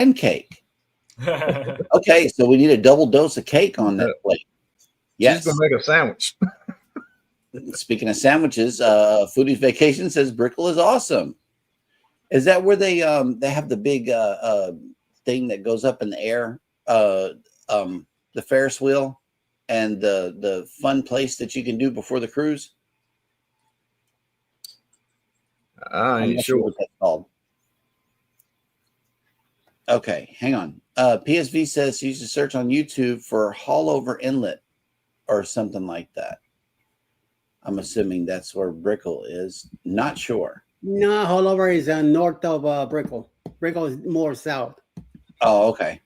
and cake. Okay, so we need a double dose of cake on that plate. Yes. She's gonna make a sandwich. Speaking of sandwiches, Foodie's Vacation says Brickell is awesome. Is that where they have the big thing that goes up in the air, the Ferris wheel, and the fun place that you can do before the cruise? I ain't sure what that's called. Okay, hang on. PSV says use a search on YouTube for Hallover Inlet or something like that. I'm assuming that's where Brickell is. Not sure. No, Hallover is north of Brickell. Brickell is more south. Oh, okay.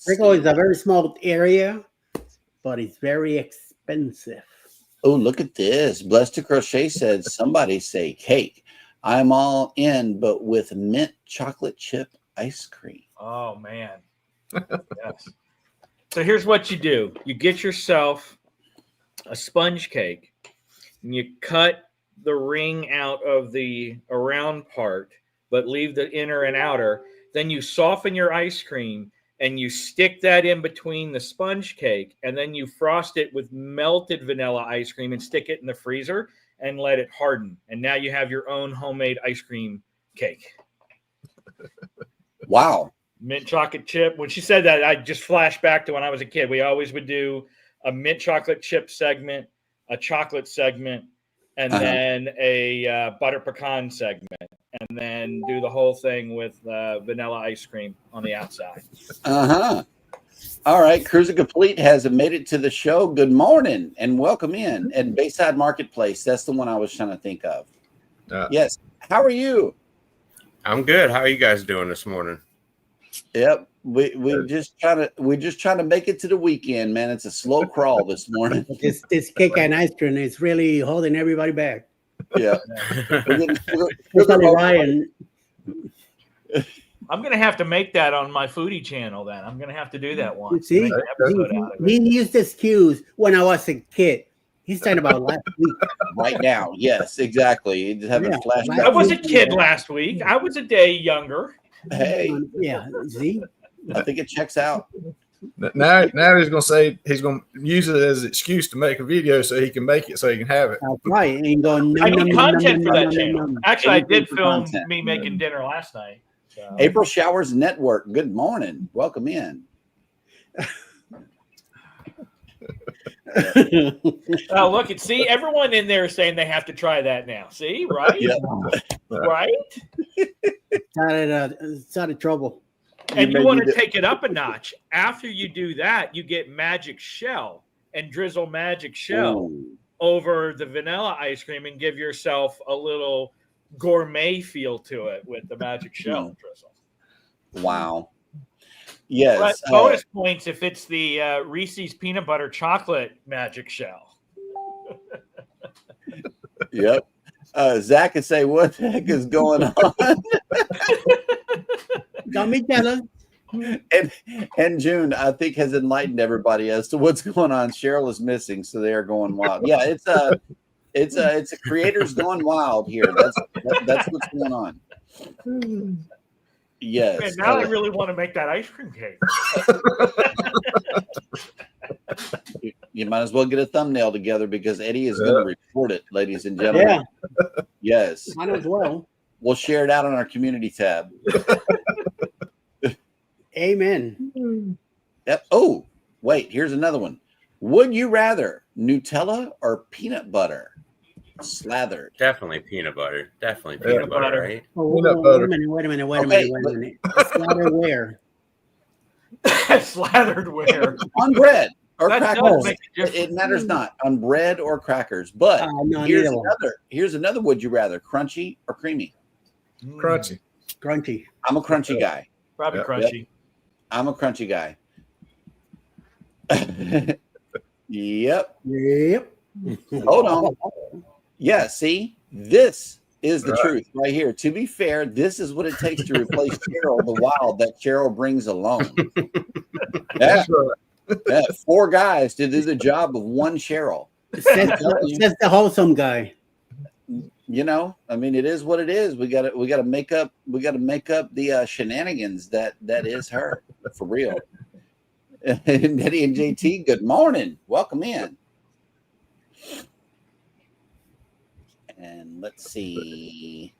Brickell is a very small area, but it's very expensive. Oh, look at this. Blessed to Crochet said, somebody say cake. I'm all in, but with mint chocolate chip ice cream. Oh, man. Yes. So here's what you do. You get yourself a sponge cake, and you cut the ring out of the around part, but leave the inner and outer. Then you soften your ice cream, and you stick that in between the sponge cake, and then you frost it with melted vanilla ice cream and stick it in the freezer and let it harden. And now you have your own homemade ice cream cake. Wow. Mint chocolate chip. When she said that, I just flashed back to when I was a kid. We always would do a mint chocolate chip segment, a chocolate segment, and then a butter pecan segment, and then do the whole thing with vanilla ice cream on the outside. All right. Cruising Complete has made it to the show. Good morning and welcome in. And Bayside Marketplace. That's the one I was trying to think of. Yes. How are you? I'm good. How are you guys doing this morning? Yep. We're just trying to make it to the weekend, man. It's a slow crawl this morning. This cake and ice cream is really holding everybody back. Yeah. Ryan. I'm going to have to make that on my foodie channel then. I'm going to have to do that one. See, he used this excuse when I was a kid. He's talking about last week. Right now. Yes, exactly. He's having a flashback. I was a kid last week. I was a day younger. Hey. Yeah, see? I think it checks out. Now he's gonna say he's gonna use it as an excuse to make a video so he can make it so he can have it. That's right. And I need content for that channel. Actually, I did film me making dinner last night. So. April Showers Network. Good morning. Welcome in. Oh, look, see, everyone in there is saying they have to try that now. See, right? Yeah. Right? It's out of trouble. And you want to take it up a notch. After you do that, you get magic shell and drizzle magic shell over the vanilla ice cream and give yourself a little gourmet feel to it with the magic shell drizzle. Wow. Yes. But bonus points if it's the Reese's peanut butter chocolate magic shell. Yep. Zach can say, what the heck is going on? Don't be jealous. And June, I think, has enlightened everybody as to what's going on. Cheryl is missing, so they are going wild. Yeah, it's a creators going wild here. That's what's going on. Yes. Man, now I really want to make that ice cream cake. You might as well get a thumbnail together because Eddie is going to record it, ladies and gentlemen. Yeah. Yes. Might as well. We'll share it out on our community tab. Amen. Yep. Oh, wait, here's another one. Would you rather Nutella or peanut butter slathered? Definitely peanut butter. Definitely peanut butter, right? Oh, wait a minute. Slathered where? Slathered where? On bread or That crackers. does make a difference. It matters not. On bread or crackers. But here's another would you rather, crunchy or creamy? Crunchy. Crunchy. I'm a crunchy guy. Probably crunchy. I'm a crunchy guy. Yep. Hold on. Yeah, see? This is the truth right here. To be fair, this is what it takes to replace Cheryl, the wild that Cheryl brings alone. Yeah. Yeah, 4 guys to do the job of one Cheryl. Says the wholesome guy. I mean, it is what it is. We got to make up the shenanigans that is her for real. Betty and JT, good morning. Welcome in. And let's see.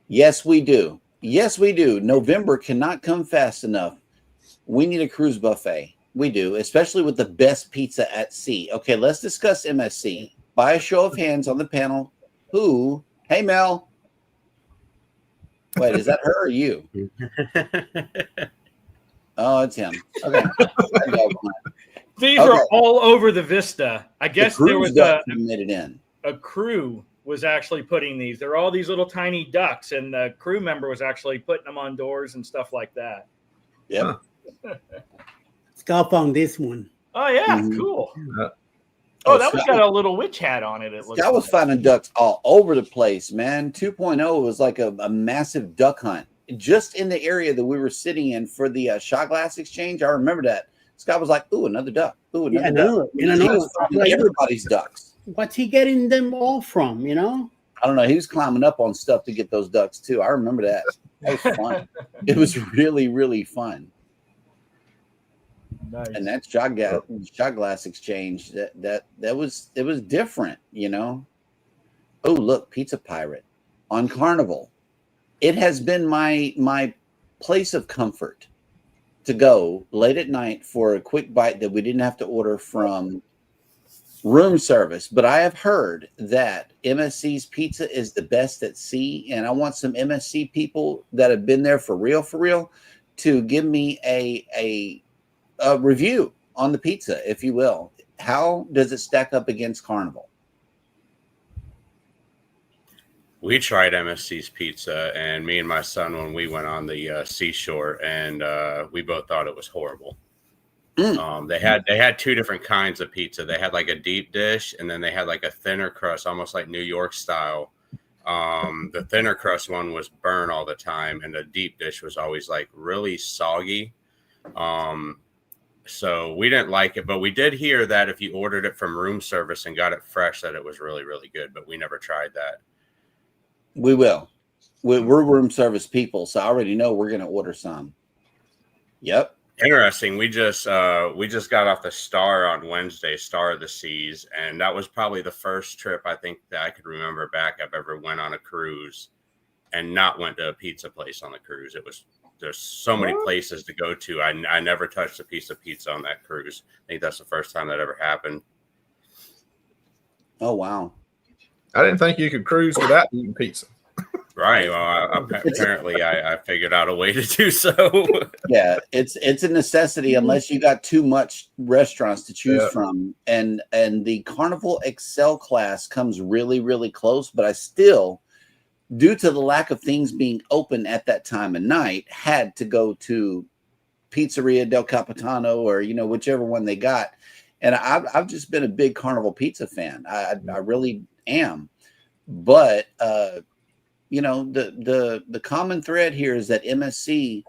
Yes, we do. Yes, we do. November cannot come fast enough. We need a cruise buffet. We do, especially with the best pizza at sea. Okay, let's discuss MSC. By a show of hands on the panel, who? Hey, Mel. Wait, is that her or you? Oh, it's him. Okay. These are all over the Vista. I guess there was made it in. A crew was actually putting these. They're all these little tiny ducks, and the crew member was actually putting them on doors and stuff like that. Yep. Scott found this one. Oh yeah, cool. Oh, that one's got a little witch hat on it. Scott was finding ducks all over the place, man. 2.0 was like a massive duck hunt just in the area that we were sitting in for the shot glass exchange. I remember that. Scott was like, "Ooh, another duck. Ooh, another duck." He was finding everybody's ducks. What's he getting them all from? I don't know. He was climbing up on stuff to get those ducks too. I remember that. That was fun. It was really, really fun. Nice. And that shot glass exchange that was different, Oh, look, Pizza Pirate on Carnival. It has been my place of comfort to go late at night for a quick bite that we didn't have to order from room service. But I have heard that MSC's pizza is the best at sea, and I want some MSC people that have been there for real to give me a review on the pizza, if you will. How does it stack up against Carnival? We tried MSC's pizza, and me and my son, when we went on the seashore, and we both thought it was horrible. They had two different kinds of pizza. They had like a deep dish, and then they had like a thinner crust, almost like New York style. The thinner crust one was burnt all the time, and the deep dish was always like really soggy. So we didn't like it, but we did hear that if you ordered it from room service and got it fresh, that it was really, really good, but we never tried that. We will. We're room service people, so I already know we're going to order some. Yep. Interesting. We just got off the Star on Wednesday, Star of the Seas, and that was probably the first trip I think that I could remember back I've ever went on a cruise and not went to a pizza place on the cruise. There's so many places to go to. I never touched a piece of pizza on that cruise. I think that's the first time that ever happened. Oh, wow. I didn't think you could cruise without eating pizza. Right. Well, apparently I figured out a way to do so. Yeah, it's a necessity unless you got too much restaurants to choose from. And the Carnival Excel class comes really, really close, but I still, due to the lack of things being open at that time of night, had to go to Pizzeria del Capitano or, whichever one they got. And I've just been a big Carnival pizza fan. I really am. But, the common thread here is that MSC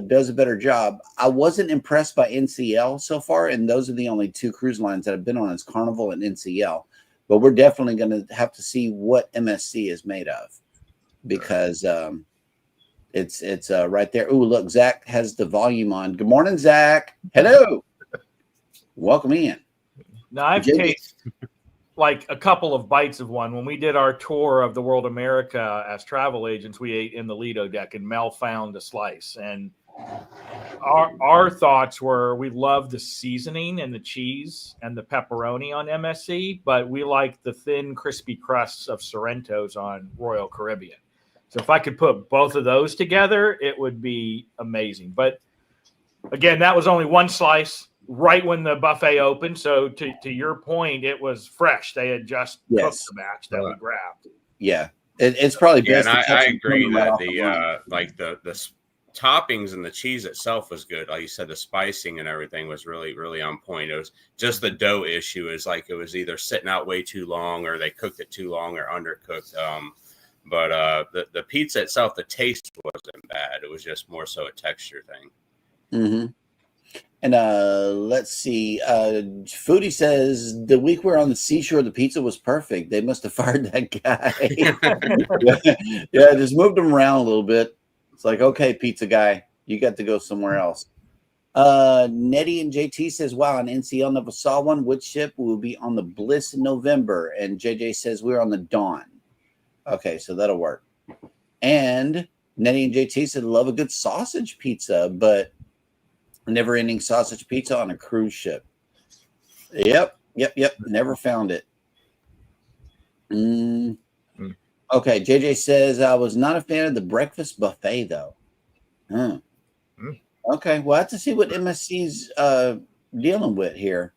does a better job. I wasn't impressed by NCL so far, and those are the only two cruise lines that I've been on is Carnival and NCL. But we're definitely going to have to see what MSC is made of because it's right there. Ooh, look, Zach has the volume on. Good morning, Zach. Hello. Welcome in. Now, I've tasted like a couple of bites of one. When we did our tour of the World America as travel agents, we ate in the Lido deck, and Mel found a slice. And our thoughts were we love the seasoning and the cheese and the pepperoni on MSC, but we like the thin, crispy crusts of Sorrento's on Royal Caribbean. So if I could put both of those together, it would be amazing. But again, that was only one slice right when the buffet opened. So to your point, it was fresh. They had just cooked the batch that we grabbed. Yeah. It's probably best. Yeah, and I agree that the toppings and the cheese itself was good. Like you said, the spicing and everything was really, really on point. It was just the dough issue is like it was either sitting out way too long or they cooked it too long or undercooked. But the pizza itself, the taste wasn't bad. It was just more so a texture thing. Mm-hmm. And let's see. Foodie says the week we're on the seashore, the pizza was perfect. They must have fired that guy. Yeah, just moved him around a little bit. It's like, okay, pizza guy, you got to go somewhere else. Nettie and JT says, wow, an NCL never saw one. Which ship will be on the Bliss in November? And JJ says we're on the Dawn. Okay, so that'll work. And Nettie and JT said love a good sausage pizza, but never ending sausage pizza on a cruise ship. Yep. Never found it. Okay, JJ says I was not a fan of the breakfast buffet though. Okay, well, I have to see what MSC's dealing with here.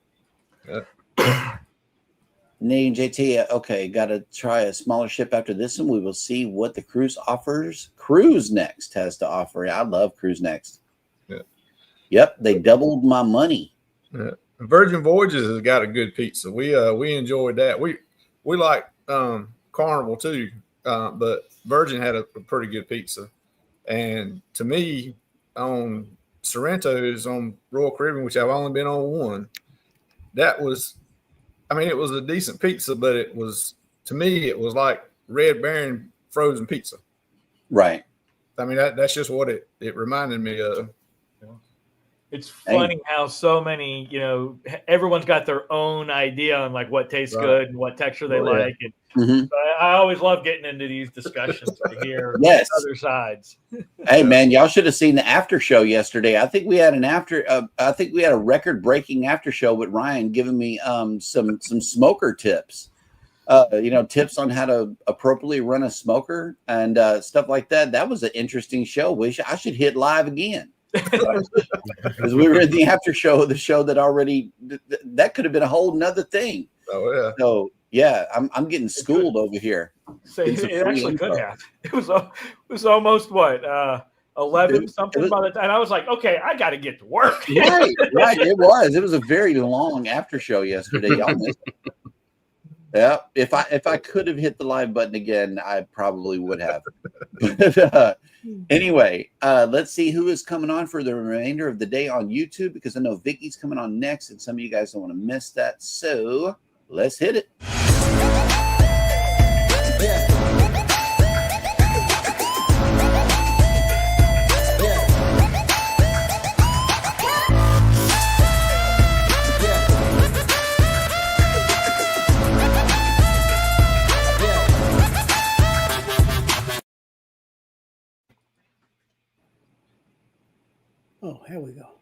Nate and JT, okay, got to try a smaller ship after this one. We will see what the cruise offers. Cruise Next has to offer. I love Cruise Next. Yeah. Yep, they doubled my money. Yeah. Virgin Voyages has got a good pizza. We enjoyed that. We like Carnival too, but Virgin had a pretty good pizza. And to me, on Sorrento's on Royal Caribbean, which I've only been on one, that was, I mean, it was a decent pizza, but it was, to me, it was like Red Baron frozen pizza. Right. I mean, that's just what it reminded me of. It's funny how so many, everyone's got their own idea on like what tastes good and what texture they like. And so I always love getting into these discussions to hear other sides. Hey man, y'all should have seen the after show yesterday. I think we had a record-breaking after show with Ryan giving me some smoker tips. Tips on how to appropriately run a smoker and stuff like that. That was an interesting show. I should hit live again. Because we were in the after show of the show that already that could have been a whole nother thing. Oh yeah. So yeah, I'm getting schooled over here. So it actually could have. It was almost what 11 something by the time I was like, okay, I got to get to work. Right. It was a very long after show yesterday. Y'all missed it. Yeah, if I could have hit the live button again, I probably would have. Anyway, let's see who is coming on for the remainder of the day on YouTube, because I know Vicky's coming on next, and some of you guys don't want to miss that. So let's hit it. Oh, here we go.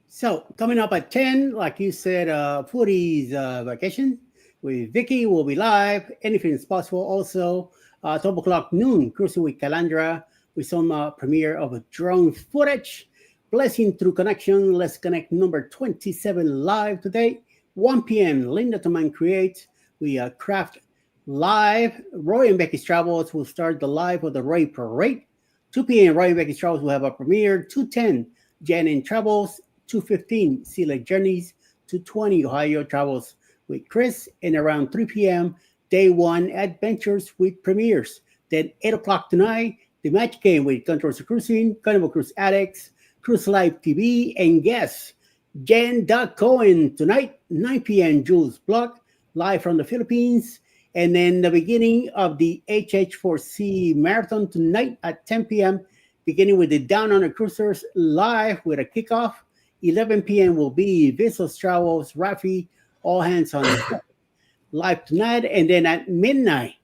So coming up at 10, like you said, Foodie's vacation with Vicky will be live. Anything is possible. Also, 12 o'clock noon, Cruising with Calandra with some premiere of a drone footage. Blessing through connection. Let's connect number 27 live today. 1 p.m. Linda Toman Create. We craft live. Roy and Becky's Travels will start the live of the Roy Parade. 2 p.m. Roy and Becky's Travels will have a premiere. 2:10 Jan and Travels, 2:15 Sea Lake Journeys, 2:20 Ohio Travels with Chris, and around 3 p.m. Day One Adventures with premieres. Then 8 o'clock tonight, the Match Game with Controls Cruising, Carnival Cruise Addicts, Cruise Live TV, and guests Jen Cohen tonight, 9 p.m. Jules Block, live from the Philippines. And then the beginning of the HH4C Marathon tonight at 10 p.m., beginning with the Down Under Cruisers live with a kickoff. 11 p.m. will be Vessels Travels, Rafi, all hands on deck live tonight. And then at midnight,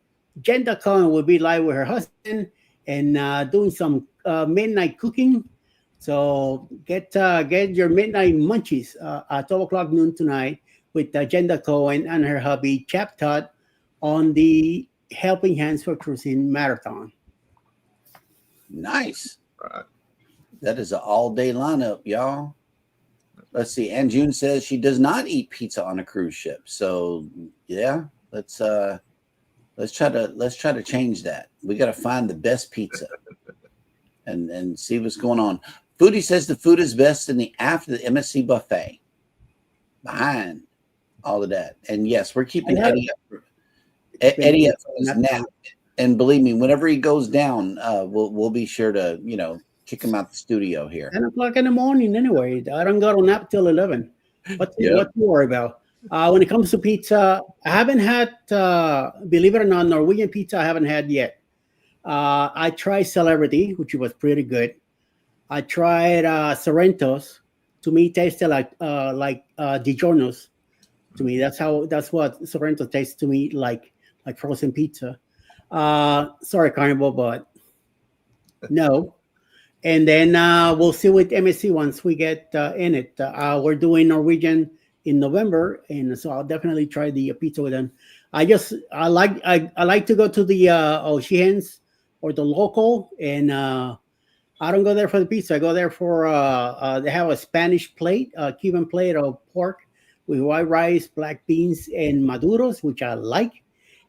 Jen Cohen will be live with her husband and doing some midnight cooking. So get your midnight munchies at 12 o'clock noon tonight with Jen Cohen and her hubby, Chap Todd, on the Helping Hands for Cruising Marathon. Nice. Right. That is an all-day lineup, y'all. Let's see. And June says she does not eat pizza on a cruise ship. So yeah, let's try to change that. We got to find the best pizza and see what's going on. Foodie says the food is best in the after the MSC buffet. Behind all of that. And yes, we're keeping Eddie up. Eddie up for his nap. And believe me, whenever he goes down, we'll be sure to, kick him out the studio here. 10 o'clock in the morning anyway. I don't go to nap till 11. What to worry about? When it comes to pizza, I haven't had, believe it or not, Norwegian pizza I haven't had yet. I tried Celebrity, which was pretty good. I tried Sorrento's. To me, tasted like DiGiorno's. To me, that's what Sorrento tastes to me like frozen pizza. Sorry, Carnival, but no. And then we'll see with MSC once we get in it. We're doing Norwegian in November, and so I'll definitely try the pizza with them. I like to go to the O'Sheehan's or the local, and I don't go there for the pizza. I go there for they have a Spanish plate, a Cuban plate of pork with white rice, black beans, and maduros, which I like.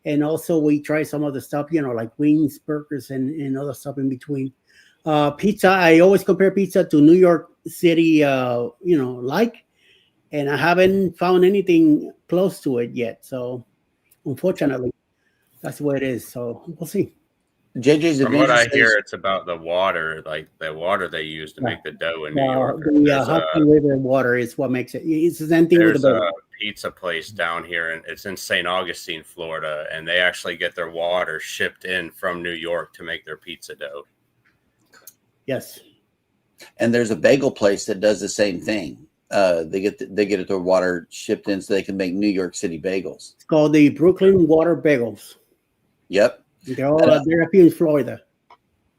And also we try some of the stuff, like wings, burgers, and other stuff in between. Pizza, I always compare pizza to New York City, and I haven't found anything close to it yet. So unfortunately, that's the way it is. So we'll see. JJ's From what I hear, it's about the water, like the water they use to make the dough in New York. The Hudson River water is what makes it. It's the same thing with the There's burger. a pizza place down here, and it's in St. Augustine, Florida, and they actually get their water shipped in from New York to make their pizza dough. Yes. And there's a bagel place that does the same thing. They get their water shipped in so they can make New York City bagels. It's called the Brooklyn Water Bagels. Yep. They're all they're up here in Florida.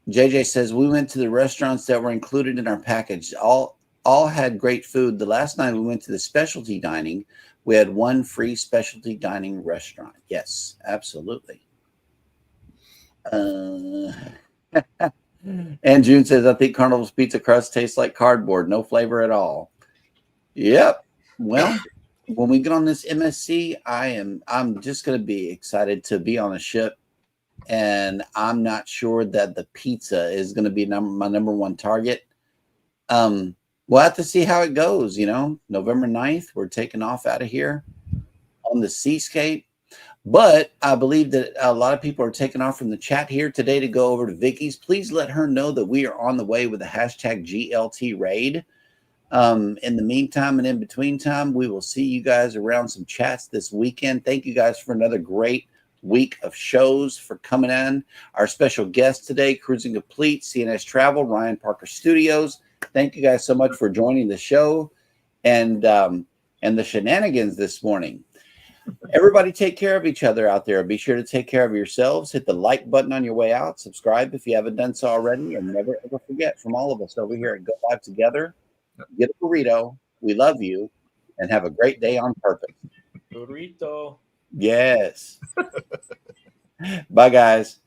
JJ says we went to the restaurants that were included in our package. All had great food. The last night we went to the specialty dining. We had one free specialty dining restaurant. Yes, absolutely. And June says, I think Carnival's pizza crust tastes like cardboard, no flavor at all. Yep. Well, when we get on this MSC, I'm just going to be excited to be on a ship, and I'm not sure that the pizza is going to be my number one target. We'll have to see how it goes. November 9th, we're taking off out of here on the seascape. But I believe that a lot of people are taking off from the chat here today to go over to Vicky's. Please let her know that we are on the way with the hashtag GLT raid. In the meantime and in between time, we will see you guys around some chats this weekend. Thank you guys for another great week of shows, for coming in. Our special guest today, Cruising Complete, CNS Travel, Ryan Parker Studios. Thank you guys so much for joining the show and the shenanigans this morning. Everybody take care of each other out there. Be sure to take care of yourselves. Hit the like button on your way out. Subscribe if you haven't done so already. And never, ever forget, from all of us over here at Go Live Together, get a burrito. We love you. And have a great day on purpose. Burrito. Yes. Bye, guys.